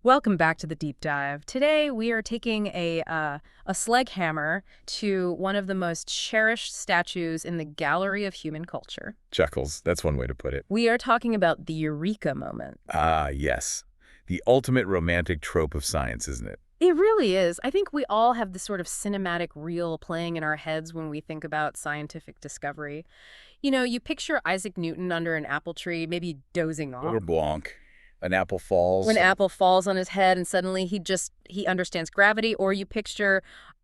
Welcome back to the deep dive. Today we are taking a sledgehammer to one of the most cherished statues in the gallery of human culture. Chuckles, that's one way to put it. We are talking about the Eureka moment. Ah, yes. The ultimate romantic trope of science, isn't it? It really is. I think we all have this sort of cinematic reel playing in our heads when we think about scientific discovery. You know, you picture Isaac Newton under an apple tree, maybe dozing off. Or Blanc. An apple falls. When an apple falls on his head and suddenly he understands gravity. Or you picture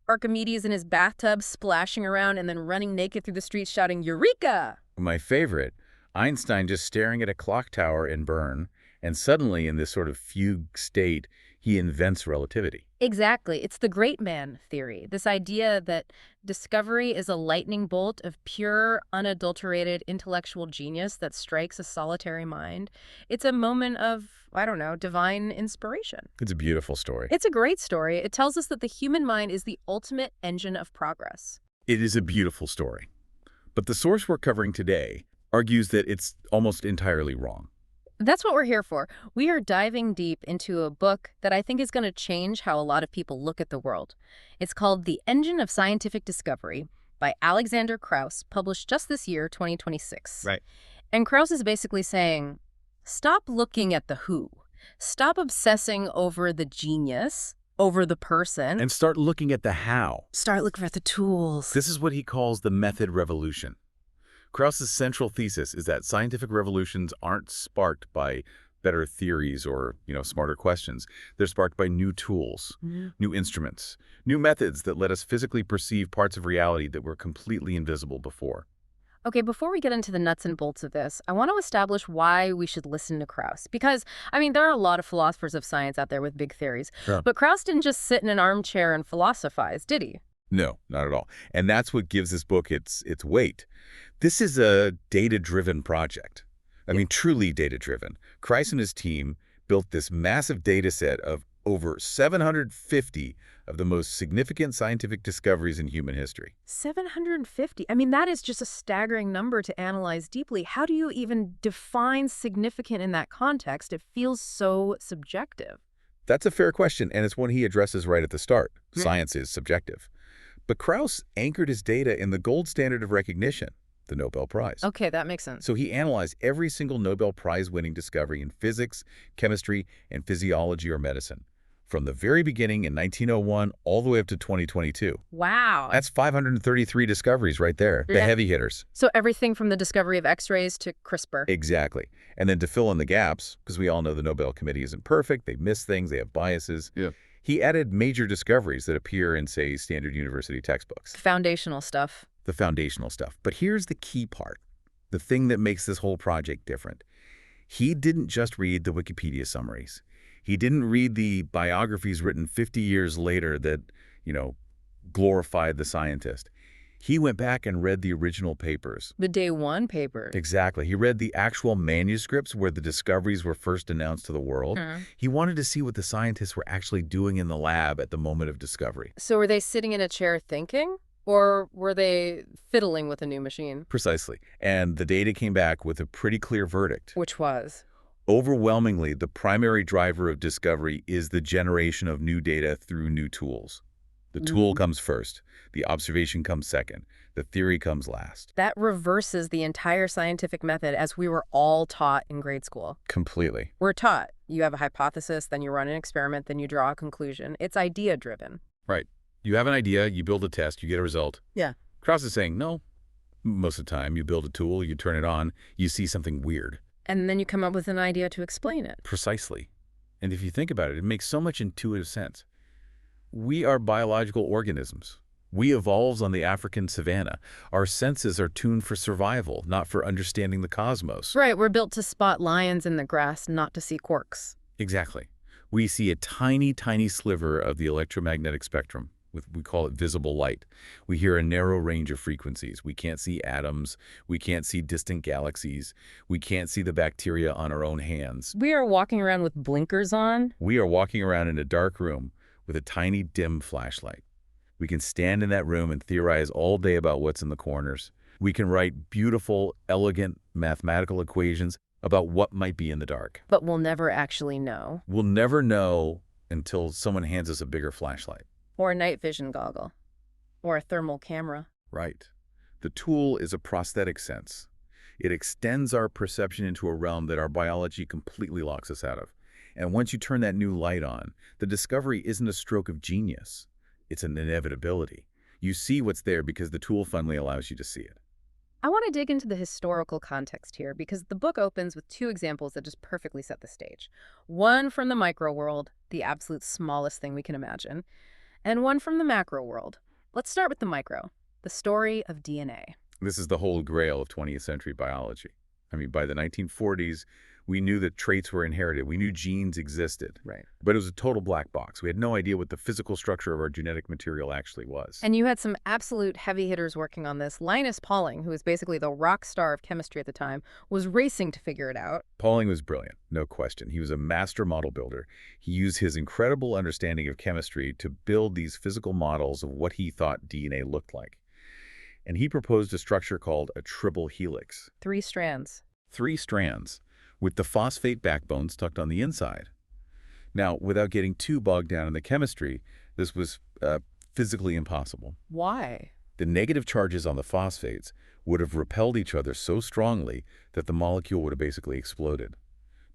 Archimedes in his bathtub splashing around and then running naked through the streets shouting, "Eureka!" My favorite, Einstein just staring at a clock tower in Bern, and suddenly in this sort of fugue state, he invents relativity. Exactly. It's the great man theory, this idea that discovery is a lightning bolt of pure, unadulterated intellectual genius that strikes a solitary mind. It's a moment of, I don't know, divine inspiration. It's a beautiful story. It's a great story. It tells us that the human mind is the ultimate engine of progress. It is a beautiful story. But the source we're covering today argues that it's almost entirely wrong. That's what we're here for. We are diving deep into a book that I think is going to change how a lot of people look at the world. It's called The Engine of Scientific Discovery by Alexander Krauss, published just this year, 2026. Right. And Krauss is basically saying, stop looking at the who. Stop obsessing over the genius, over the person. And start looking at the how. Start looking at the tools. This is what he calls the method revolution. Krauss's central thesis is that scientific revolutions aren't sparked by better theories or, smarter questions. They're sparked by new tools, new instruments, new methods that let us physically perceive parts of reality that were completely invisible before. Okay, before we get into the nuts and bolts of this, I want to establish why we should listen to Krauss. Because, there are a lot of philosophers of science out there with big theories. Sure. But Krauss didn't just sit in an armchair and philosophize, did he? No, not at all. And that's what gives this book its weight. This is a data-driven project. Truly data-driven. Krauss and his team built this massive data set of over 750 of the most significant scientific discoveries in human history. 750? That is just a staggering number to analyze deeply. How do you even define significant in that context? It feels so subjective. That's a fair question, and it's one he addresses right at the start. Science is subjective. But Krauss anchored his data in the gold standard of recognition, the Nobel Prize. Okay, that makes sense. So he analyzed every single Nobel Prize-winning discovery in physics, chemistry, and physiology or medicine, from the very beginning in 1901 all the way up to 2022. Wow. That's 533 discoveries right there, the heavy hitters. So everything from the discovery of X-rays to CRISPR. Exactly. And then to fill in the gaps, because we all know the Nobel Committee isn't perfect, they miss things, they have biases. Yeah. He added major discoveries that appear in, say, standard university textbooks. Foundational stuff. The foundational stuff. But here's the key part, the thing that makes this whole project different. He didn't just read the Wikipedia summaries. He didn't read the biographies written 50 years later that, glorified the scientist. He went back and read the original papers. The day one papers. Exactly. He read the actual manuscripts where the discoveries were first announced to the world. He wanted to see what the scientists were actually doing in the lab at the moment of discovery. So were they sitting in a chair thinking? Or were they fiddling with a new machine? Precisely. And the data came back with a pretty clear verdict. Which was? Overwhelmingly, the primary driver of discovery is the generation of new data through new tools. The tool comes first. The observation comes second. The theory comes last. That reverses the entire scientific method as we were all taught in grade school. Completely. We're taught. You have a hypothesis, then you run an experiment, then you draw a conclusion. It's idea-driven. Right. You have an idea, you build a test, you get a result. Yeah. Krauss is saying, no. Most of the time, you build a tool, you turn it on, you see something weird. And then you come up with an idea to explain it. Precisely. And if you think about it, it makes so much intuitive sense. We are biological organisms. We evolved on the African savanna. Our senses are tuned for survival, not for understanding the cosmos. Right, we're built to spot lions in the grass, not to see quarks. Exactly. We see a tiny, tiny sliver of the electromagnetic spectrum. We call it visible light. We hear a narrow range of frequencies. We can't see atoms. We can't see distant galaxies. We can't see the bacteria on our own hands. We are walking around with blinkers on. We are walking around in a dark room with a tiny, dim flashlight. We can stand in that room and theorize all day about what's in the corners. We can write beautiful, elegant mathematical equations, about what might be in the dark. But we'll never actually know. We'll never know until someone hands us a bigger flashlight. Or a night vision goggle. Or a thermal camera. Right. The tool is a prosthetic sense. It extends our perception into a realm that our biology completely locks us out of. And once you turn that new light on, the discovery isn't a stroke of genius. It's an inevitability. You see what's there because the tool finally allows you to see it. I want to dig into the historical context here because the book opens with two examples that just perfectly set the stage. One from the micro world, the absolute smallest thing we can imagine, and one from the macro world. Let's start with the micro, the story of DNA. This is the whole grail of 20th century biology. I mean, by the 1940s, we knew that traits were inherited. We knew genes existed. Right. But it was a total black box. We had no idea what the physical structure of our genetic material actually was. And you had some absolute heavy hitters working on this. Linus Pauling, who was basically the rock star of chemistry at the time, was racing to figure it out. Pauling was brilliant, no question. He was a master model builder. He used his incredible understanding of chemistry to build these physical models of what he thought DNA looked like. And he proposed a structure called a triple helix. 3 strands. 3 strands, with the phosphate backbones tucked on the inside. Now, without getting too bogged down in the chemistry, this was physically impossible. Why? The negative charges on the phosphates would have repelled each other so strongly that the molecule would have basically exploded.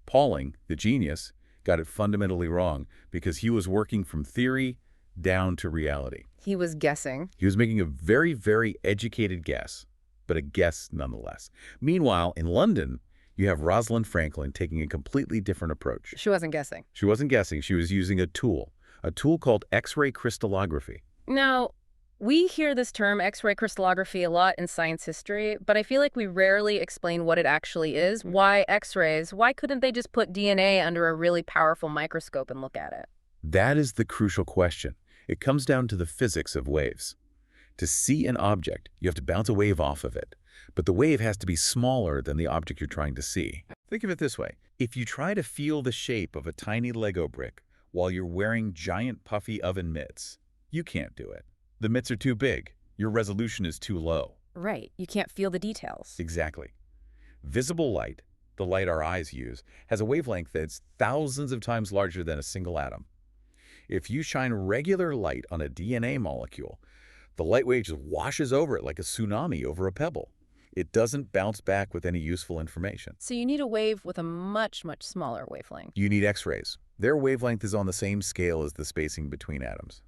Pauling, the genius, got it fundamentally wrong because he was working from theory down to reality. He was guessing. He was making a very, very educated guess, but a guess nonetheless. Meanwhile, in London, you have Rosalind Franklin taking a completely different approach. She wasn't guessing. She wasn't guessing. She was using a tool called X-ray crystallography. Now, we hear this term X-ray crystallography a lot in science history, but I feel like we rarely explain what it actually is. Why X-rays? Why couldn't they just put DNA under a really powerful microscope and look at it? That is the crucial question. It comes down to the physics of waves. To see an object, you have to bounce a wave off of it. But the wave has to be smaller than the object you're trying to see. Think of it this way. If you try to feel the shape of a tiny Lego brick while you're wearing giant puffy oven mitts, you can't do it. The mitts are too big. Your resolution is too low. Right. You can't feel the details. Exactly. Visible light, the light our eyes use, has a wavelength that's thousands of times larger than a single atom. If you shine regular light on a DNA molecule, the light wave just washes over it like a tsunami over a pebble. It doesn't bounce back with any useful information. So you need a wave with a much, much smaller wavelength. You need X-rays. Their wavelength is on the same scale as the spacing between atoms.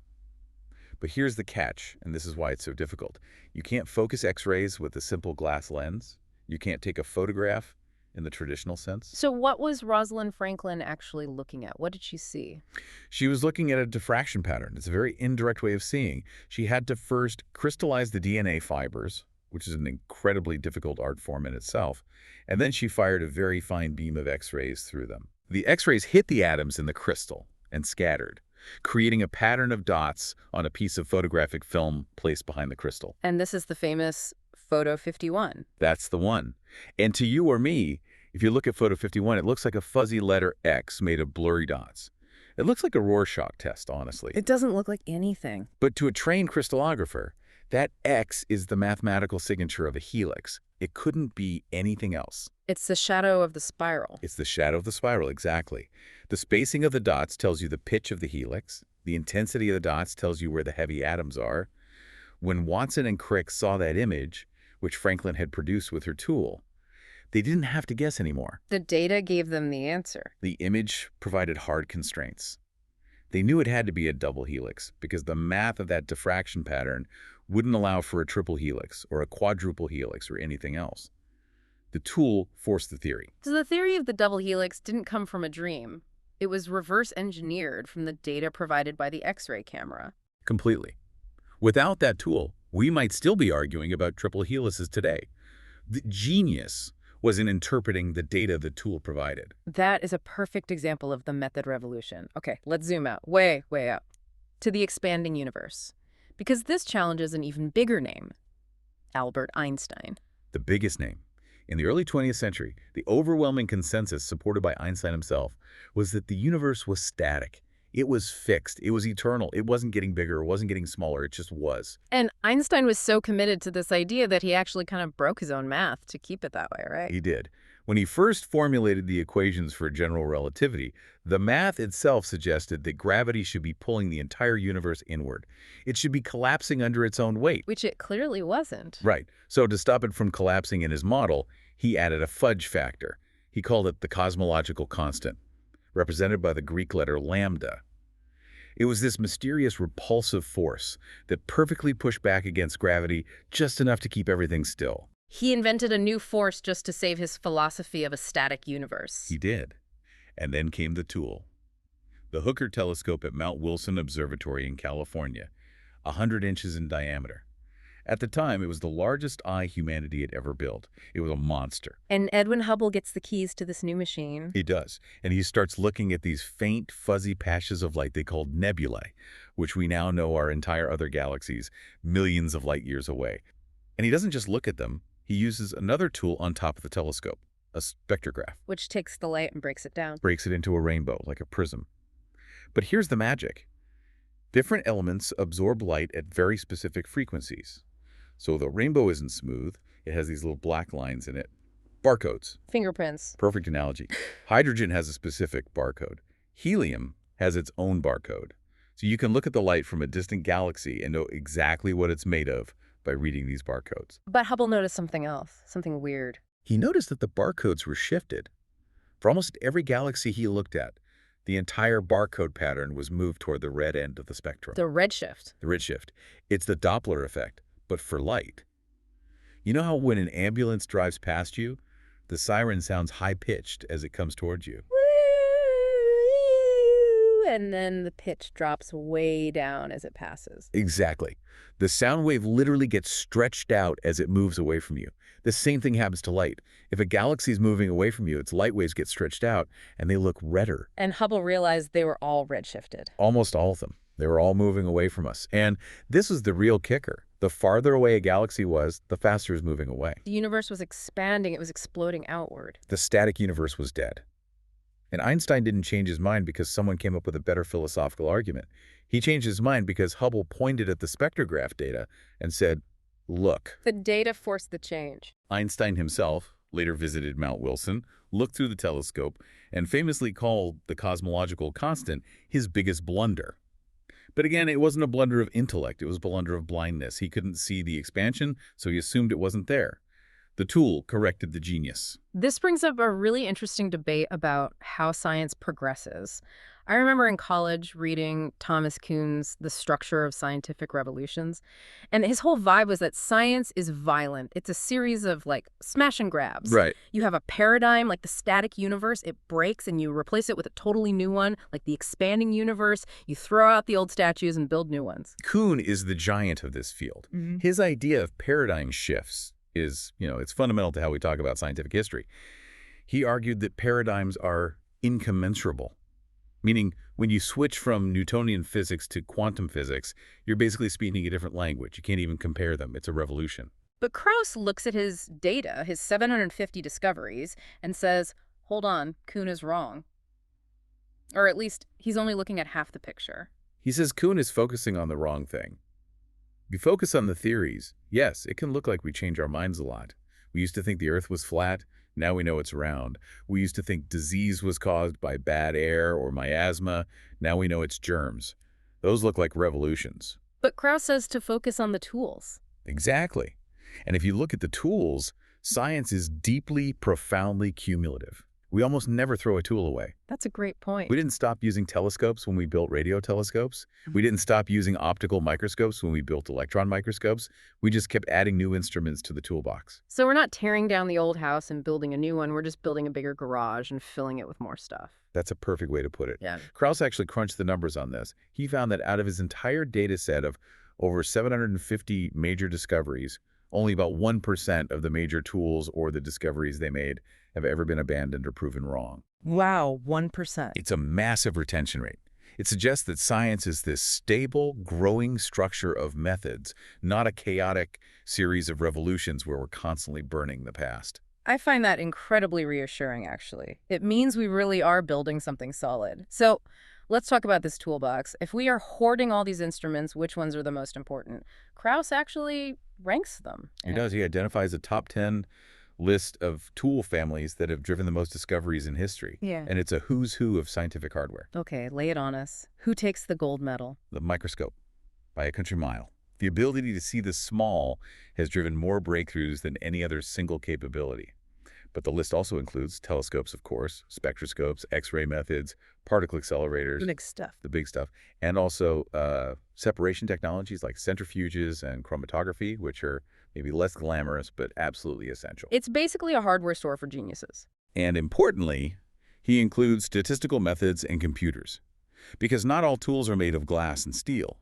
But here's the catch, and this is why it's so difficult. You can't focus X-rays with a simple glass lens. You can't take a photograph in the traditional sense. So what was Rosalind Franklin actually looking at? What did she see? She was looking at a diffraction pattern. It's a very indirect way of seeing. She had to first crystallize the DNA fibers, which is an incredibly difficult art form in itself, and then she fired a very fine beam of X-rays through them. The X-rays hit the atoms in the crystal and scattered, creating a pattern of dots on a piece of photographic film placed behind the crystal. And this is the famous Photo 51. That's the one. And to you or me, if you look at Photo 51, it looks like a fuzzy letter X made of blurry dots. It looks like a Rorschach test, honestly. It doesn't look like anything. But to a trained crystallographer, that X is the mathematical signature of a helix. It couldn't be anything else. It's the shadow of the spiral. It's the shadow of the spiral, exactly. The spacing of the dots tells you the pitch of the helix. The intensity of the dots tells you where the heavy atoms are. When Watson and Crick saw that image, which Franklin had produced with her tool, they didn't have to guess anymore. The data gave them the answer. The image provided hard constraints. They knew it had to be a double helix because the math of that diffraction pattern wouldn't allow for a triple helix or a quadruple helix or anything else. The tool forced the theory. So the theory of the double helix didn't come from a dream. It was reverse engineered from the data provided by the X-ray camera. Completely. Without that tool, we might still be arguing about triple helices today. The genius was in interpreting the data the tool provided. That is a perfect example of the method revolution. Okay, let's zoom out, way, way out, to the expanding universe. Because this challenges an even bigger name, Albert Einstein. The biggest name. In the early 20th century, the overwhelming consensus supported by Einstein himself was that the universe was static. It was fixed. It was eternal. It wasn't getting bigger. It wasn't getting smaller. It just was. And Einstein was so committed to this idea that he actually kind of broke his own math to keep it that way, right? He did. When he first formulated the equations for general relativity, the math itself suggested that gravity should be pulling the entire universe inward. It should be collapsing under its own weight. Which it clearly wasn't. Right. So to stop it from collapsing in his model, he added a fudge factor. He called it the cosmological constant, represented by the Greek letter lambda. It was this mysterious repulsive force that perfectly pushed back against gravity just enough to keep everything still. He invented a new force just to save his philosophy of a static universe. He did. And then came the tool. The Hooker telescope at Mount Wilson Observatory in California, 100 inches in diameter. At the time, it was the largest eye humanity had ever built. It was a monster. And Edwin Hubble gets the keys to this new machine. He does. And he starts looking at these faint, fuzzy patches of light they called nebulae, which we now know are entire other galaxies, millions of light years away. And he doesn't just look at them. He uses another tool on top of the telescope, a spectrograph. Which takes the light and breaks it down. Breaks it into a rainbow, like a prism. But here's the magic. Different elements absorb light at very specific frequencies. So the rainbow isn't smooth. It has these little black lines in it. Barcodes. Fingerprints. Perfect analogy. Hydrogen has a specific barcode. Helium has its own barcode. So you can look at the light from a distant galaxy and know exactly what it's made of by reading these barcodes. But Hubble noticed something else, something weird. He noticed that the barcodes were shifted. For almost every galaxy he looked at, the entire barcode pattern was moved toward the red end of the spectrum. The redshift. The redshift. It's the Doppler effect, but for light. You know how when an ambulance drives past you, the siren sounds high-pitched as it comes towards you? And then the pitch drops way down as it passes. Exactly. The sound wave literally gets stretched out as it moves away from you. The same thing happens to light. If a galaxy is moving away from you, its light waves get stretched out and they look redder. And Hubble realized they were all redshifted. Almost all of them. They were all moving away from us. And this was the real kicker. The farther away a galaxy was, the faster it was moving away. The universe was expanding. It was exploding outward. The static universe was dead. And Einstein didn't change his mind because someone came up with a better philosophical argument. He changed his mind because Hubble pointed at the spectrograph data and said, look. The data forced the change. Einstein himself later visited Mount Wilson, looked through the telescope, and famously called the cosmological constant his biggest blunder. But again, it wasn't a blunder of intellect. It was a blunder of blindness. He couldn't see the expansion, so he assumed it wasn't there. The tool corrected the genius. This brings up a really interesting debate about how science progresses. I remember in college reading Thomas Kuhn's The Structure of Scientific Revolutions, and his whole vibe was that science is violent. It's a series of, like, smash and grabs. Right. You have a paradigm, like the static universe, it breaks and you replace it with a totally new one, like the expanding universe. You throw out the old statues and build new ones. Kuhn is the giant of this field. His idea of paradigm shifts is, it's fundamental to how we talk about scientific history. He argued that paradigms are incommensurable, meaning when you switch from Newtonian physics to quantum physics, you're basically speaking a different language. You can't even compare them. It's a revolution. But Krauss looks at his data, his 750 discoveries, and says, hold on, Kuhn is wrong. Or at least, he's only looking at half the picture. He says Kuhn is focusing on the wrong thing. If you focus on the theories, yes, it can look like we change our minds a lot. We used to think the Earth was flat. Now we know it's round. We used to think disease was caused by bad air or miasma. Now we know it's germs. Those look like revolutions. But Krauss says to focus on the tools. Exactly. And if you look at the tools, science is deeply, profoundly cumulative. We almost never throw a tool away. That's a great point. We didn't stop using telescopes when we built radio telescopes. We didn't stop using optical microscopes when we built electron microscopes. We just kept adding new instruments to the toolbox. So we're not tearing down the old house and building a new one. We're just building a bigger garage and filling it with more stuff. That's a perfect way to put it. Yeah. Krauss actually crunched the numbers on this. He found that out of his entire data set of over 750 major discoveries, only about 1% of the major tools or the discoveries they made have ever been abandoned or proven wrong. Wow, 1%. It's a massive retention rate. It suggests that science is this stable, growing structure of methods, not a chaotic series of revolutions where we're constantly burning the past. I find that incredibly reassuring, actually. It means we really are building something solid. So let's talk about this toolbox. If we are hoarding all these instruments, which ones are the most important? Krauss actually ranks them. He does. He identifies the top 10 list of tool families that have driven the most discoveries in history. Yeah. And it's a who's who of scientific hardware. Okay, lay it on us. Who takes the gold medal? The microscope, by a country mile. The ability to see the small has driven more breakthroughs than any other single capability. But the list also includes telescopes, of course, spectroscopes, X-ray methods, particle accelerators, Big stuff. the big stuff, and also separation technologies like centrifuges and chromatography, which are maybe less glamorous but absolutely essential. It's basically a hardware store for geniuses. And importantly, he includes statistical methods and computers. Because not all tools are made of glass and steel.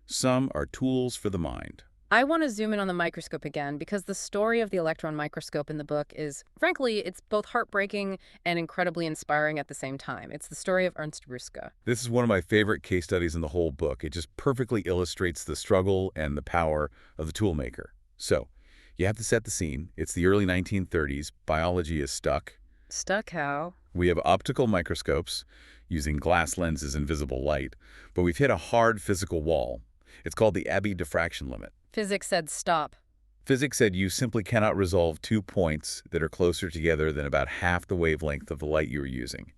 Some are tools for the mind. I want to zoom in on the microscope again because the story of the electron microscope in the book is, frankly, it's both heartbreaking and incredibly inspiring at the same time. It's the story of Ernst Ruska. This is one of my favorite case studies in the whole book. It just perfectly illustrates the struggle and the power of the toolmaker. So, you have to set the scene. It's the early 1930s. Biology is stuck. Stuck how? We have optical microscopes using glass lenses and visible light, but we've hit a hard physical wall. It's called the Abbe diffraction limit. Physics said stop. Physics said you simply cannot resolve 2 points that are closer together than about half the wavelength of the light you are using.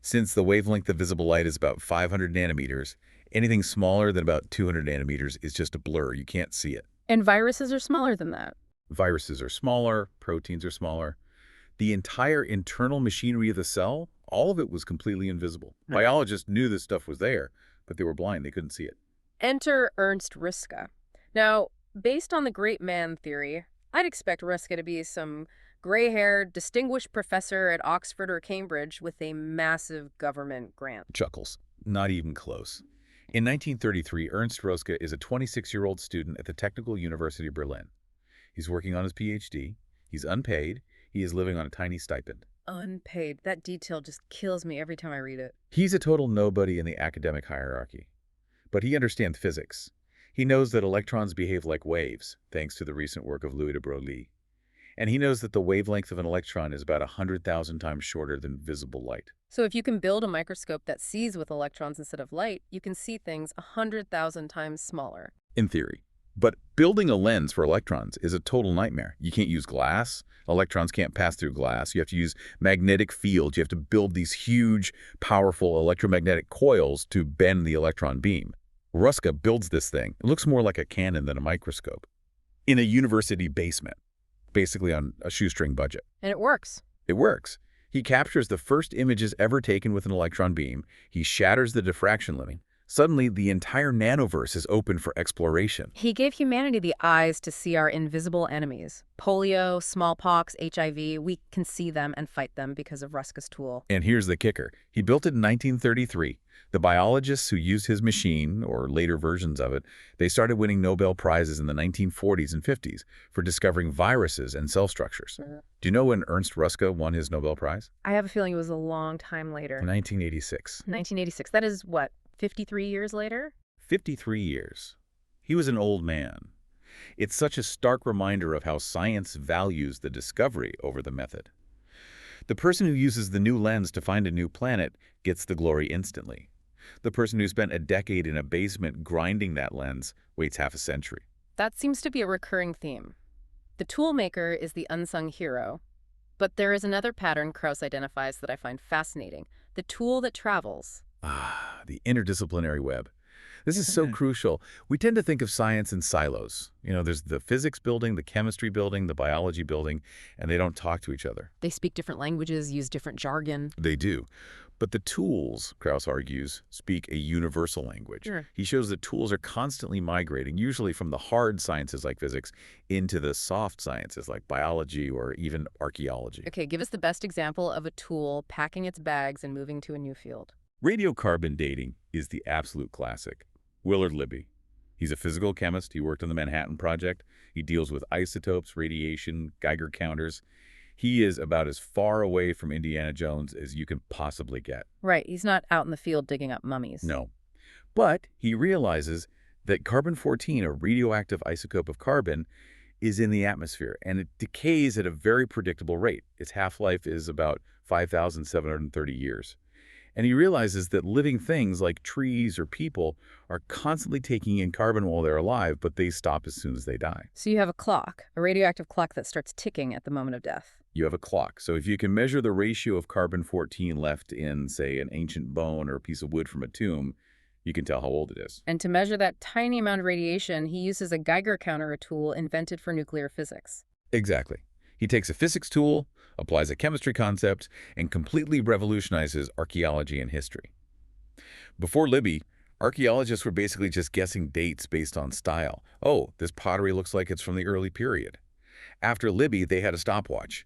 Since the wavelength of visible light is about 500 nanometers, anything smaller than about 200 nanometers is just a blur. You can't see it. And viruses are smaller than that. Viruses are smaller, proteins are smaller. The entire internal machinery of the cell, all of it was completely invisible. Biologists knew this stuff was there, but they were blind. They couldn't see it. Enter Ernst Ruska. Now, based on the great man theory, I'd expect Ruska to be some gray-haired, distinguished professor at Oxford or Cambridge with a massive government grant. Chuckles. Not even close. In 1933, Ernst Ruska is a 26-year-old student at the Technical University of Berlin. He's working on his PhD. He's unpaid. He is living on a tiny stipend. Unpaid. That detail just kills me every time I read it. He's a total nobody in the academic hierarchy. But he understands physics. He knows that electrons behave like waves, thanks to the recent work of Louis de Broglie. And he knows that the wavelength of an electron is about 100,000 times shorter than visible light. So if you can build a microscope that sees with electrons instead of light, you can see things 100,000 times smaller. In theory. But building a lens for electrons is a total nightmare. You can't use glass. Electrons can't pass through glass. You have to use magnetic fields. You have to build these huge, powerful electromagnetic coils to bend the electron beam. Ruska builds this thing. It looks more like a cannon than a microscope. In a university basement, basically on a shoestring budget. And it works. It works. He captures the first images ever taken with an electron beam. He shatters the diffraction limit. Suddenly, the entire nanoverse is open for exploration. He gave humanity the eyes to see our invisible enemies. Polio, smallpox, HIV, we can see them and fight them because of Ruska's tool. And here's the kicker. He built it in 1933. The biologists who used his machine, or later versions of it, they started winning Nobel Prizes in the 1940s and 50s for discovering viruses and cell structures. Do you know when Ernst Ruska won his Nobel Prize? I have a feeling it was a long time later. 1986. 1986. That is, what, 53 years later? 53 years. He was an old man. It's such a stark reminder of how science values the discovery over the method. The person who uses the new lens to find a new planet gets the glory instantly. The person who spent a decade in a basement grinding that lens waits half a century. That seems to be a recurring theme. The toolmaker is the unsung hero. But there is another pattern Krauss identifies that I find fascinating. The tool that travels. Ah, the interdisciplinary web. This is so crucial. We tend to think of science in silos. There's the physics building, the chemistry building, the biology building, and they don't talk to each other. They speak different languages, use different jargon. They do. But the tools, Krauss argues, speak a universal language. Sure. He shows that tools are constantly migrating, usually from the hard sciences like physics into the soft sciences like biology or even archaeology. Okay, give us the best example of a tool packing its bags and moving to a new field. Radiocarbon dating is the absolute classic. Willard Libby. He's a physical chemist. He worked on the Manhattan Project. He deals with isotopes, radiation, Geiger counters. He is about as far away from Indiana Jones as you can possibly get. Right, he's not out in the field digging up mummies. No. But he realizes that carbon-14, a radioactive isotope of carbon, is in the atmosphere, and it decays at a very predictable rate. Its half-life is about 5,730 years. And he realizes that living things like trees or people are constantly taking in carbon while they're alive, but they stop as soon as they die. So you have a clock, a radioactive clock that starts ticking at the moment of death. You have a clock. So if you can measure the ratio of carbon-14 left in, say, an ancient bone or a piece of wood from a tomb, you can tell how old it is. And to measure that tiny amount of radiation, he uses a Geiger counter, a tool invented for nuclear physics. Exactly. He takes a physics tool, applies a chemistry concept, and completely revolutionizes archaeology and history. Before Libby, archaeologists were basically just guessing dates based on style. Oh, this pottery looks like it's from the early period. After Libby, they had a stopwatch.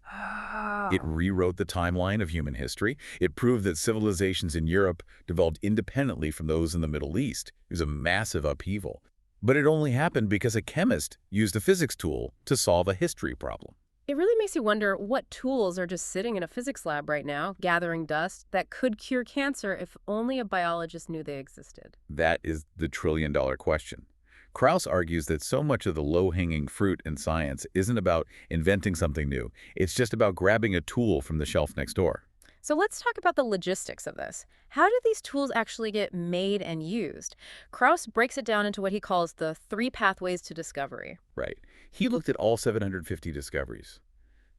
It Oh. rewrote the timeline of human history. It proved that civilizations in Europe developed independently from those in the Middle East. It was a massive upheaval. But it only happened because a chemist used a physics tool to solve a history problem. It really makes you wonder what tools are just sitting in a physics lab right now, gathering dust, that could cure cancer if only a biologist knew they existed. That is the trillion-dollar question. Krauss argues that so much of the low-hanging fruit in science isn't about inventing something new. It's just about grabbing a tool from the shelf next door. So let's talk about the logistics of this. How do these tools actually get made and used? Krauss breaks it down into what he calls the 3 pathways to discovery. Right. He looked at all 750 discoveries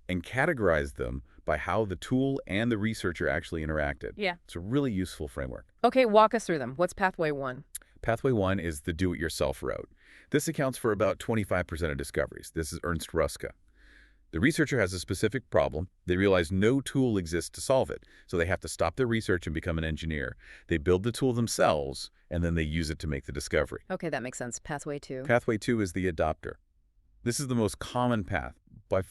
and categorized them by how the tool and the researcher actually interacted. Yeah. It's a really useful framework. Okay, walk us through them. What's pathway 1? Pathway 1 is the do-it-yourself route. This accounts for about 25% of discoveries. This is Ernst Ruska. The researcher has a specific problem. They realize no tool exists to solve it, so they have to stop their research and become an engineer. They build the tool themselves, and then they use it to make the discovery. Okay, that makes sense. Pathway 2. Pathway 2 is the adopter. This is the most common path. By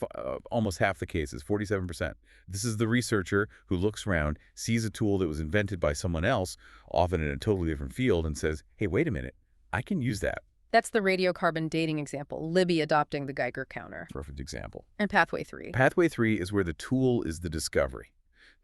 almost half the cases, 47%. This is the researcher who looks around, sees a tool that was invented by someone else, often in a totally different field, and says, hey, wait a minute, I can use that. That's the radiocarbon dating example, Libby adopting the Geiger counter. Perfect example. And pathway 3. Pathway 3 is where the tool is the discovery.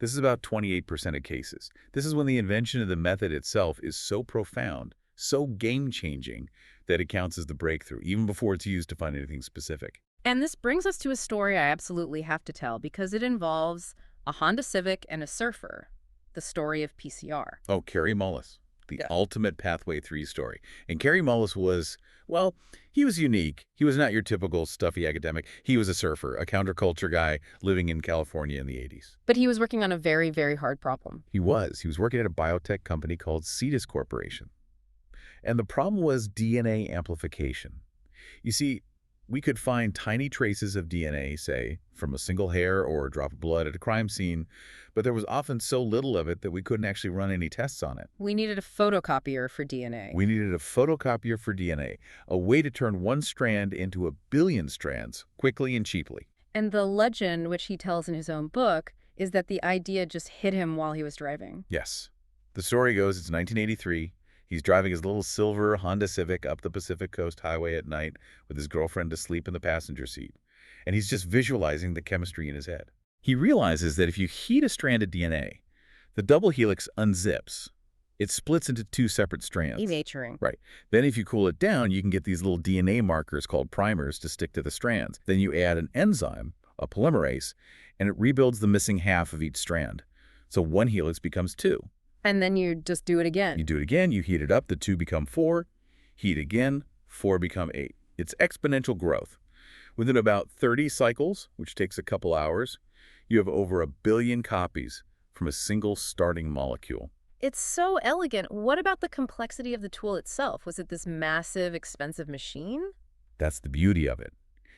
This is about 28% of cases. This is when the invention of the method itself is so profound, so game-changing, that it counts as the breakthrough, even before it's used to find anything specific. And this brings us to a story I absolutely have to tell because it involves a Honda Civic and a surfer, the story of PCR. Oh, Kerry Mullis, the Yeah. ultimate Pathway 3 story. And Kerry Mullis was, well, he was unique. He was not your typical stuffy academic. He was a surfer, a counterculture guy living in California in the 80s. But he was working on a very, very hard problem. He was working at a biotech company called Cetus Corporation. And the problem was DNA amplification. You see, we could find tiny traces of DNA, say, from a single hair or a drop of blood at a crime scene, but there was often so little of it that we couldn't actually run any tests on it. We needed a photocopier for DNA. We needed a photocopier for DNA, a way to turn one strand into a billion strands quickly and cheaply. And the legend, which he tells in his own book, is that the idea just hit him while he was driving. Yes. The story goes it's 1983. He's driving his little silver Honda Civic up the Pacific Coast Highway at night with his girlfriend asleep in the passenger seat. And he's just visualizing the chemistry in his head. He realizes that if you heat a strand of DNA, the double helix unzips. It splits into 2 separate strands. Denaturing. Right. Then if you cool it down, you can get these little DNA markers called primers to stick to the strands. Then you add an enzyme, a polymerase, and it rebuilds the missing half of each strand. So 1 helix becomes 2. And then you just do it again. You do it again, you heat it up, the 2 become 4. Heat again, 4 become 8. It's exponential growth. Within about 30 cycles, which takes a couple hours, you have over 1 billion copies from a single starting molecule. It's so elegant. What about the complexity of the tool itself? Was it this massive, expensive machine? That's the beauty of it.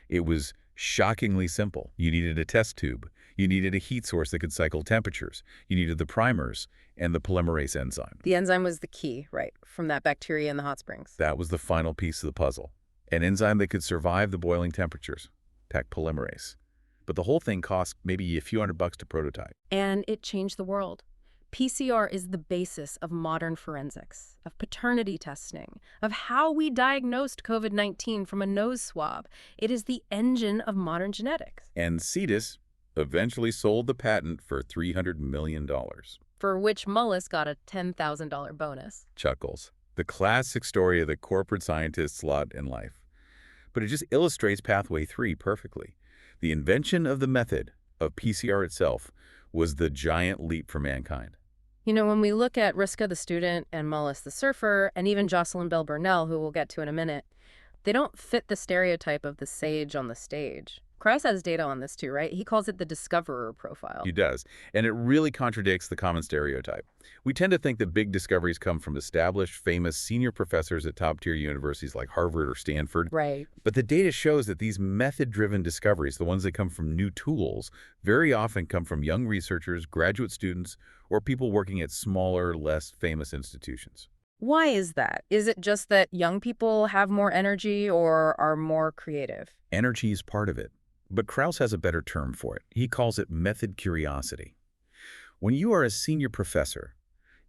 It was shockingly simple. You needed a test tube. You needed a heat source that could cycle temperatures. You needed the primers and the polymerase enzyme. The enzyme was the key, right, from that bacteria in the hot springs. That was the final piece of the puzzle. An enzyme that could survive the boiling temperatures, Taq polymerase. But the whole thing cost maybe a few $100 to prototype. And it changed the world. PCR is the basis of modern forensics, of paternity testing, of how we diagnosed COVID-19 from a nose swab. It is the engine of modern genetics. And Cetus eventually sold the patent for $300 million. For which Mullis got a $10,000 bonus. Chuckles. The classic story of the corporate scientist's lot in life. But it just illustrates Pathway 3 perfectly. The invention of the method of PCR itself was the giant leap for mankind. You know, when we look at Riska the student and Mullis the surfer, and even Jocelyn Bell Burnell, who we'll get to in a minute, they don't fit the stereotype of the sage on the stage. Krauss has data on this too, right? He calls it the discoverer He profile. does, and it really contradicts the common stereotype. We tend to think that big discoveries come from established, famous senior professors at top-tier universities like Harvard or Stanford. Right. But the data shows that these method-driven discoveries, the ones that come from new tools, very often come from young researchers, graduate students, or people working at smaller, less famous institutions. Why is that? Is it just that young people have more energy or are more creative? Energy is part of it, but Krauss has a better term for it. He calls it method curiosity. When you are a senior professor,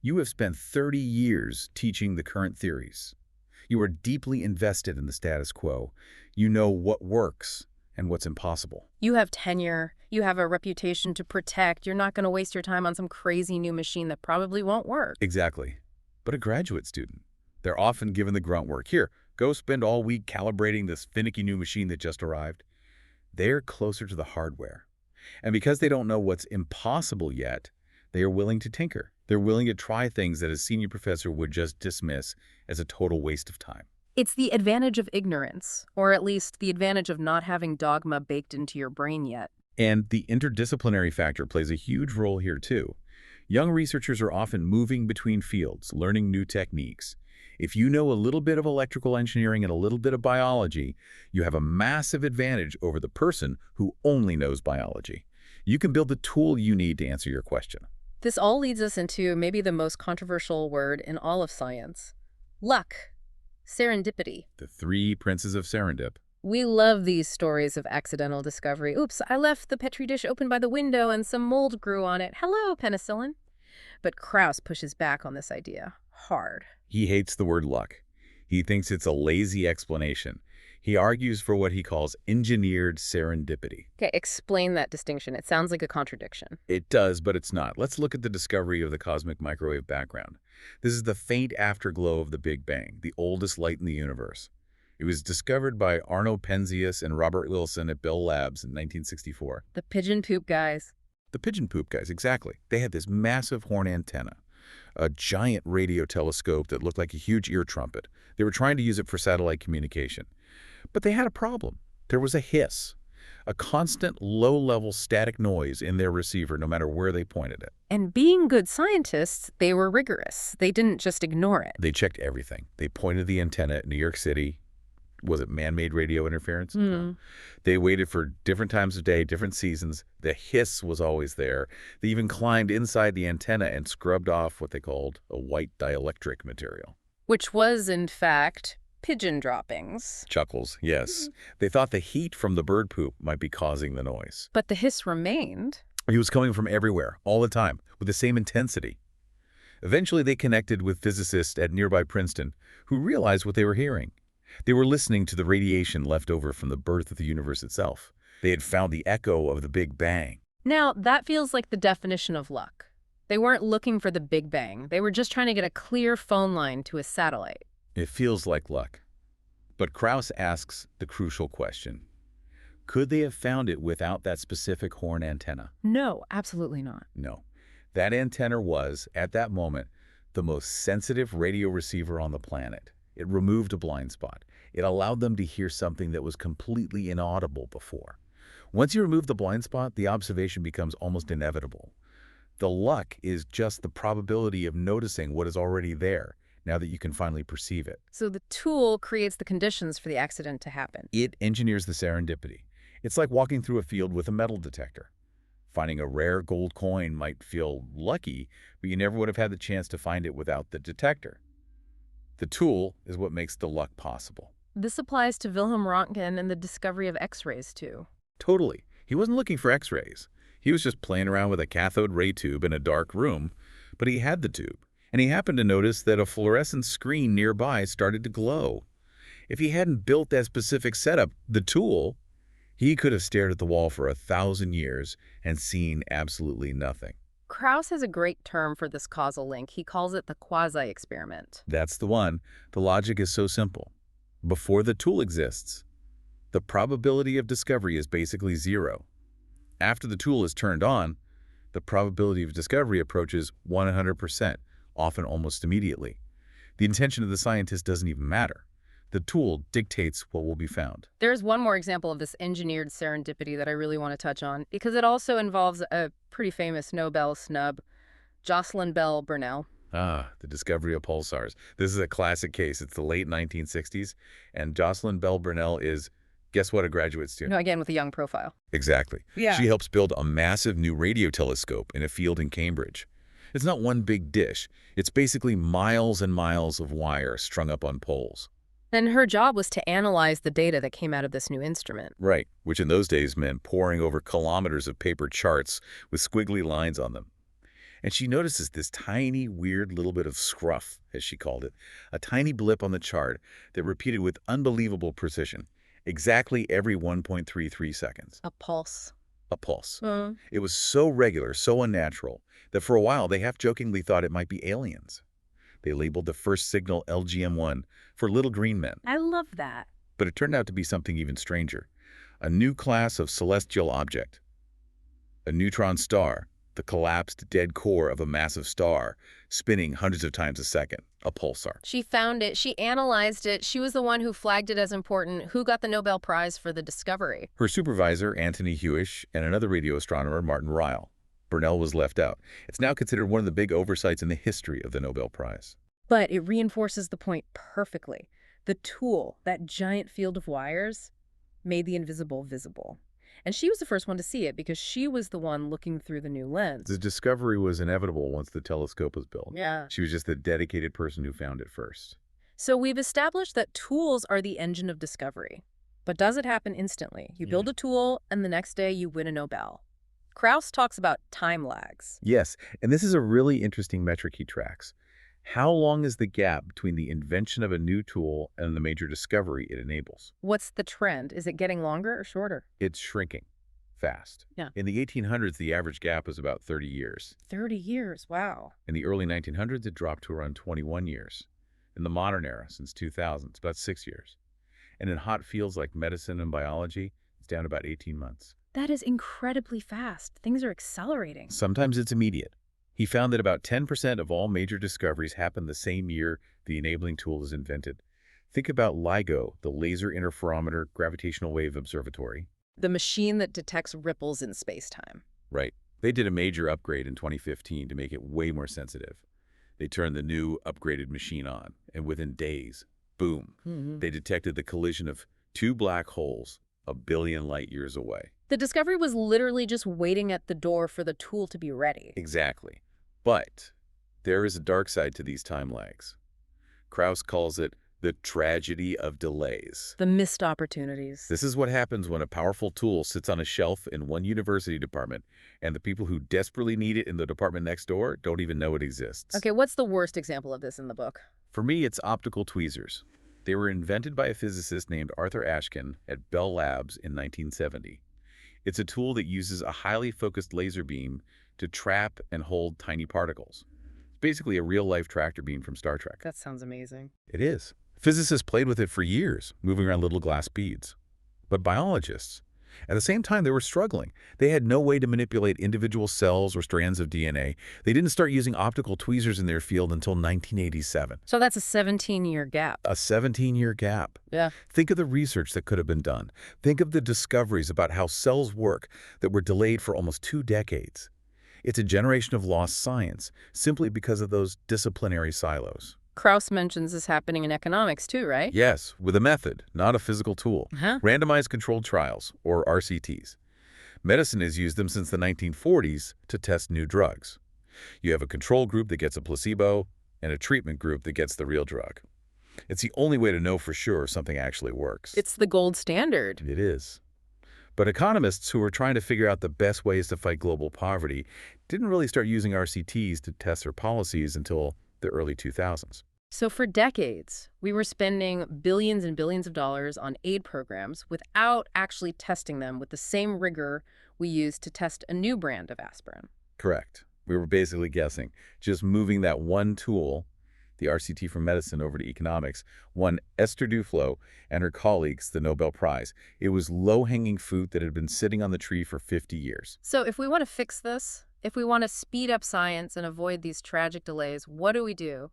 you have spent 30 years teaching the current theories. You are deeply invested in the status quo. You know what works and what's impossible. You have tenure, you have a reputation to protect, you're not going to waste your time on some crazy new machine that probably won't work. Exactly. But a graduate student, they're often given the grunt work. Here, go spend all week calibrating this finicky new machine that just arrived. They're closer to the hardware. And because they don't know what's impossible yet, they are willing to tinker. They're willing to try things that a senior professor would just dismiss as a total waste of time. It's the advantage of ignorance, or at least the advantage of not having dogma baked into your brain yet. And the interdisciplinary factor plays a huge role here too. Young researchers are often moving between fields, learning new techniques. If you know a little bit of electrical engineering and a little bit of biology, you have a massive advantage over the person who only knows biology. You can build the tool you need to answer your question. This all leads us into maybe the most controversial word in all of science. Luck. Serendipity. The three princes of serendip. We love these stories of accidental discovery. Oops, I left the Petri dish open by the window and some mold grew on it. Hello, penicillin. But Krauss pushes back on this idea hard. He hates the word luck. He thinks it's a lazy explanation. He argues for what he calls engineered serendipity. Okay, explain that distinction. It sounds like a contradiction. It does, but it's not. Let's look at the discovery of the cosmic microwave background. This is the faint afterglow of the Big Bang, the oldest light in the universe. It was discovered by Arno Penzias and Robert Wilson at Bell Labs in 1964. The pigeon poop guys. The pigeon poop guys, exactly. They had this massive horn antenna, a giant radio telescope that looked like a huge ear trumpet. They were trying to use it for satellite communication. But they had a problem. There was a hiss, a constant low-level static noise in their receiver no matter where they pointed it. And being good scientists, they were rigorous. They didn't just ignore it. They checked everything. They pointed the antenna at New York City. Was it man-made radio interference? No. They waited for different times of day, different seasons. The hiss was always there. They even climbed inside the antenna and scrubbed off what they called a white dielectric material. Which was, in fact, pigeon droppings. Chuckles, yes. They thought the heat from the bird poop might be causing the noise. But the hiss remained. It was coming from everywhere, all the time, with the same intensity. Eventually, they connected with physicists at nearby Princeton who realized what they were hearing. They were listening to the radiation left over from the birth of the universe itself. They had found the echo of the Big Bang. Now, that feels like the definition of luck. They weren't looking for the Big Bang. They were just trying to get a clear phone line to a satellite. It feels like luck. But Krauss asks the crucial question. Could they have found it without that specific horn antenna? No, absolutely not. No. That antenna was, at that moment, the most sensitive radio receiver on the planet. It removed a blind spot. It allowed them to hear something that was completely inaudible before. Once you remove the blind spot, the observation becomes almost inevitable. The luck is just the probability of noticing what is already there, now that you can finally perceive it. So the tool creates the conditions for the accident to happen. It engineers the serendipity. It's like walking through a field with a metal detector. Finding a rare gold coin might feel lucky, but you never would have had the chance to find it without the detector. The tool is what makes the luck possible. This applies to Wilhelm Röntgen and the discovery of X-rays, too. Totally. He wasn't looking for X-rays. He was just playing around with a cathode ray tube in a dark room, but he had the tube, and he happened to notice that a fluorescent screen nearby started to glow. If he hadn't built that specific setup, the tool, he could have stared at the wall for 1,000 years and seen absolutely nothing. Krauss has a great term for this causal link. He calls it the quasi-experiment. That's the one. The logic is so simple. Before the tool exists, the probability of discovery is basically zero. After the tool is turned on, the probability of discovery approaches 100%, often almost immediately. The intention of the scientist doesn't even matter. The tool dictates what will be found. There's one more example of this engineered serendipity that I really want to touch on, because it also involves a pretty famous Nobel snub, Jocelyn Bell Burnell. Ah, the discovery of pulsars. This is a classic case. It's the late 1960s, and Jocelyn Bell Burnell is, guess what, a graduate student? Again, with a young profile. Exactly. Yeah. She helps build a massive new radio telescope in a field in Cambridge. It's not one big dish. It's basically miles and miles of wire strung up on poles. And her job was to analyze the data that came out of this new instrument. Right, which in those days meant poring over kilometers of paper charts with squiggly lines on them. And she notices this tiny, weird little bit of scruff, as she called it, a tiny blip on the chart that repeated with unbelievable precision, exactly every 1.33 seconds. A pulse. A pulse. Hmm. It was so regular, so unnatural, that for a while they half-jokingly thought it might be aliens. They labeled the first signal LGM-1 for little green men. I love that. But it turned out to be something even stranger. A new class of celestial object. A neutron star, the collapsed dead core of a massive star, spinning hundreds of times a second. A pulsar. She found it. She analyzed it. She was the one who flagged it as important. Who got the Nobel Prize for the discovery? Her supervisor, Anthony Hewish, and another radio astronomer, Martin Ryle. Burnell was left out. It's now considered one of the big oversights in the history of the Nobel Prize. But it reinforces the point perfectly. The tool, that giant field of wires, made the invisible visible. And she was the first one to see it because she was the one looking through the new lens. The discovery was inevitable once the telescope was built. Yeah. She was just the dedicated person who found it first. So we've established that tools are the engine of discovery. But does it happen instantly? You build a tool, and the next day you win a Nobel. Krauss talks about time lags. Yes, and this is a really interesting metric he tracks. How long is the gap between the invention of a new tool and the major discovery it enables? What's the trend? Is it getting longer or shorter? It's shrinking fast. Yeah. In the 1800s, the average gap was about 30 years. 30 years, wow. In the early 1900s, it dropped to around 21 years. In the modern era, since 2000, it's about 6 years. And in hot fields like medicine and biology, it's down to about 18 months. That is incredibly fast. Things are accelerating. Sometimes it's immediate. He found that about 10% of all major discoveries happen the same year the enabling tool is invented. Think about LIGO, the Laser Interferometer Gravitational Wave Observatory. The machine that detects ripples in space-time. Right. They did a major upgrade in 2015 to make it way more sensitive. They turned the new upgraded machine on, and within days, boom, they detected the collision of two black holes a billion light years away. The discovery was literally just waiting at the door for the tool to be ready. Exactly. But there is a dark side to these time lags. Krauss calls it the tragedy of delays. The missed opportunities. This is what happens when a powerful tool sits on a shelf in one university department and the people who desperately need it in the department next door don't even know it exists. Okay, what's the worst example of this in the book? For me, it's optical tweezers. They were invented by a physicist named Arthur Ashkin at Bell Labs in 1970. It's a tool that uses a highly focused laser beam to trap and hold tiny particles. It's basically a real-life tractor beam from Star Trek. That sounds amazing. It is. Physicists played with it for years, moving around little glass beads. But biologists, at the same time, they were struggling. They had no way to manipulate individual cells or strands of DNA. They didn't start using optical tweezers in their field until 1987. So that's a 17-year gap. A 17-year gap. Yeah. Think of the research that could have been done. Think of the discoveries about how cells work that were delayed for almost 2 decades. It's a generation of lost science, simply because of those disciplinary silos. Krauss mentions this happening in economics too, right? Yes, with a method, not a physical tool. Randomized controlled trials, or RCTs. Medicine has used them since the 1940s to test new drugs. You have a control group that gets a placebo and a treatment group that gets the real drug. It's the only way to know for sure if something actually works. It's the gold standard. It is. But economists who were trying to figure out the best ways to fight global poverty didn't really start using RCTs to test their policies until the early 2000s. So for decades, we were spending billions and billions of dollars on aid programs without actually testing them with the same rigor we used to test a new brand of aspirin. Correct. We were basically guessing, just moving that one tool, the RCT from medicine, over to economics, won Esther Duflo and her colleagues the Nobel Prize. It was low-hanging fruit that had been sitting on the tree for 50 years. So if we want to fix this, if we want to speed up science and avoid these tragic delays, what do we do?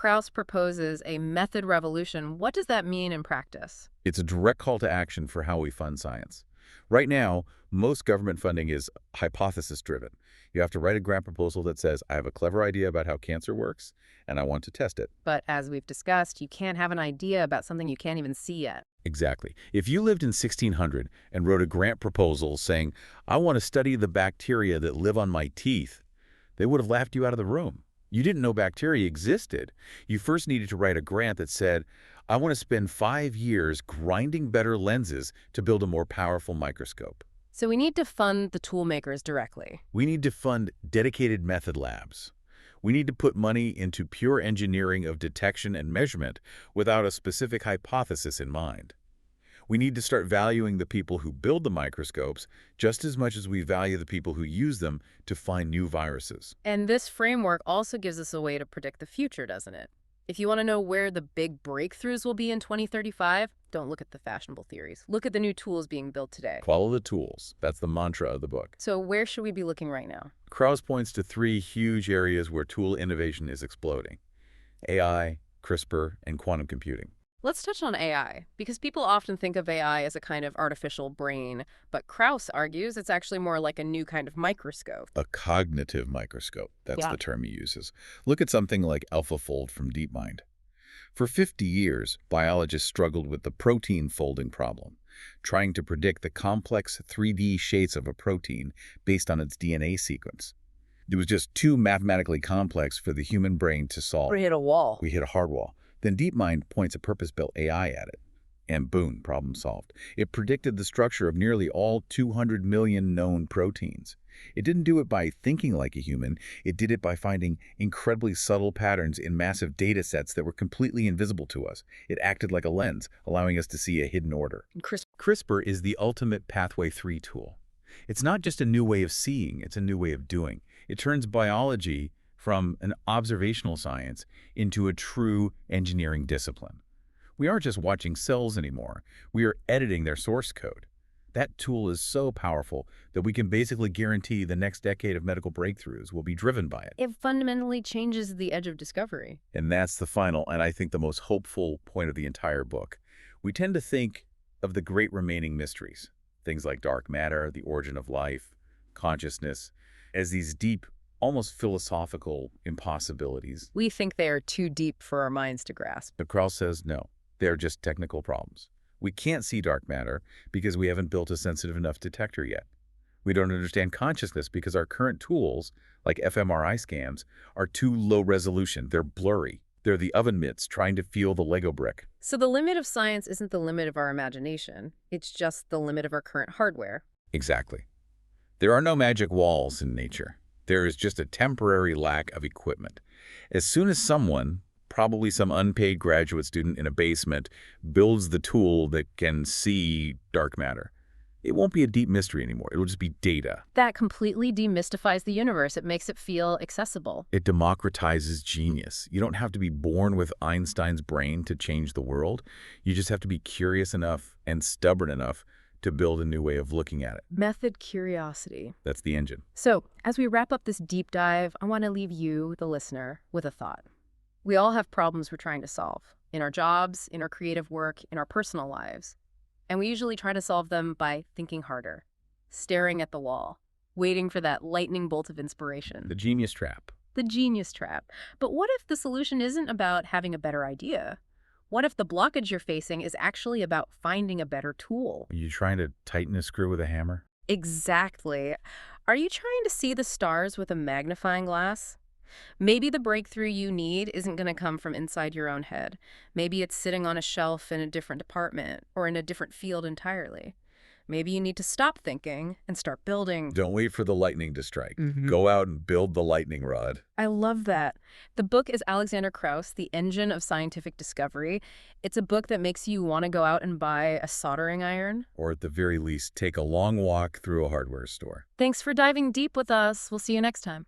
Krauss proposes a method revolution. What does that mean in practice? It's a direct call to action for how we fund science. Right now, most government funding is hypothesis-driven. You have to write a grant proposal that says, I have a clever idea about how cancer works, and I want to test it. But as we've discussed, you can't have an idea about something you can't even see yet. Exactly. If you lived in 1600 and wrote a grant proposal saying, I want to study the bacteria that live on my teeth, they would have laughed you out of the room. You didn't know bacteria existed. You first needed to write a grant that said, I want to spend 5 years grinding better lenses to build a more powerful microscope. So we need to fund the tool makers directly. We need to fund dedicated method labs. We need to put money into pure engineering of detection and measurement without a specific hypothesis in mind. We need to start valuing the people who build the microscopes just as much as we value the people who use them to find new viruses. And this framework also gives us a way to predict the future, doesn't it? If you want to know where the big breakthroughs will be in 2035, don't look at the fashionable theories. Look at the new tools being built today. Follow the tools. That's the mantra of the book. So where should we be looking right now? Krauss points to 3 huge areas where tool innovation is exploding: AI, CRISPR, and quantum computing. Let's touch on AI, because people often think of AI as a kind of artificial brain, but Krauss argues it's actually more like a new kind of microscope. A cognitive microscope, that's Yeah. the term he uses. Look at something like AlphaFold from DeepMind. For 50 years, biologists struggled with the protein folding problem, trying to predict the complex 3D shapes of a protein based on its DNA sequence. It was just too mathematically complex for the human brain to solve. We hit a wall. We hit a hard wall. Then DeepMind points a purpose-built AI at it, and boom, problem solved. It predicted the structure of nearly all 200 million known proteins. It didn't do it by thinking like a human. It did it by finding incredibly subtle patterns in massive data sets that were completely invisible to us. It acted like a lens, allowing us to see a hidden order. CRISPR is the ultimate pathway 3 tool. It's not just a new way of seeing, it's a new way of doing. It turns biology from an observational science into a true engineering discipline. We aren't just watching cells anymore. We are editing their source code. That tool is so powerful that we can basically guarantee the next decade of medical breakthroughs will be driven by it. It fundamentally changes the edge of discovery. And that's the final, and I think the most hopeful point of the entire book. We tend to think of the great remaining mysteries, things like dark matter, the origin of life, consciousness, as these deep, almost philosophical impossibilities. We think they are too deep for our minds to grasp. But Krauss says no, they're just technical problems. We can't see dark matter because we haven't built a sensitive enough detector yet. We don't understand consciousness because our current tools, like fMRI scans, are too low resolution. They're blurry. They're the oven mitts trying to feel the Lego brick. So the limit of science isn't the limit of our imagination. It's just the limit of our current hardware. Exactly. There are no magic walls in nature. There is just a temporary lack of equipment. As soon as someone, probably some unpaid graduate student in a basement, builds the tool that can see dark matter, it won't be a deep mystery anymore. It will just be data. That completely demystifies the universe. It makes it feel accessible. It democratizes genius. You don't have to be born with Einstein's brain to change the world. You just have to be curious enough and stubborn enough to build a new way of looking at it. Method curiosity. That's the engine. So, as we wrap up this deep dive, I want to leave you, the listener, with a thought. We all have problems we're trying to solve in our jobs, in our creative work, in our personal lives. And we usually try to solve them by thinking harder, staring at the wall, waiting for that lightning bolt of inspiration. The genius trap. The genius trap. But what if the solution isn't about having a better idea? What if the blockage you're facing is actually about finding a better tool? Are you trying to tighten a screw with a hammer? Exactly. Are you trying to see the stars with a magnifying glass? Maybe the breakthrough you need isn't going to come from inside your own head. Maybe it's sitting on a shelf in a different department or in a different field entirely. Maybe you need to stop thinking and start building. Don't wait for the lightning to strike. Mhm. Go out and build the lightning rod. I love that. The book is Alexander Krauss, The Engine of Scientific Discovery. It's a book that makes you want to go out and buy a soldering iron. Or at the very least, take a long walk through a hardware store. Thanks for diving deep with us. We'll see you next time.